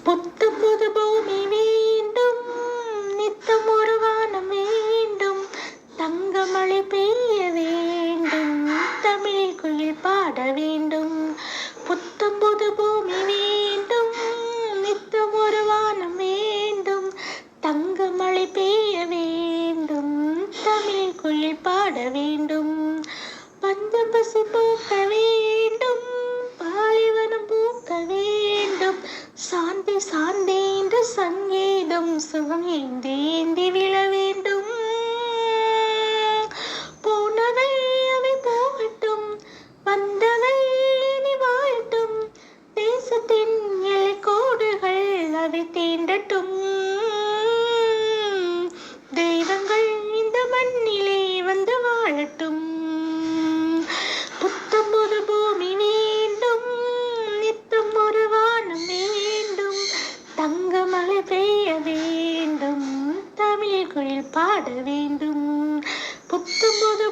புத்தம் புது பூமி வேண்டும், நித்தம் ஒரு வானம் வேண்டும், தங்கமழை பெய்ய வேண்டும், தமிழ் குயில் பாட வேண்டும். புத்தம் புது பூமி வேண்டும், நித்தம் ஒரு வானம் வேண்டும், தங்கமழை பெய்ய வேண்டும், தமிழ் குயில் பாட வேண்டும். பஞ்சம் பசி போக்க வேண்டும், பாலைவனம் பூக்க வேண்டும், சாந்தி சாந்தி என்று சங்கீதம் சுகம் ஏந்தி ஏந்தி விழ வேண்டும். போனவை அவை போகட்டும், வந்தவை இனி வாழட்டும், தேசத்தின் எல்லை கோடுகள் அவை தீண்டட்டும். தெய்வங்கள் இந்த மண்ணிலே வந்து வாழட்டும். புத்தம் ஒரு பூமி வேண்டும், நித்தம் ஒரு வானம் வேண்டும், தங்கமழை பெய்ய வேண்டும், தமிழ் குயில் பாட வேண்டும். புத்தம் புது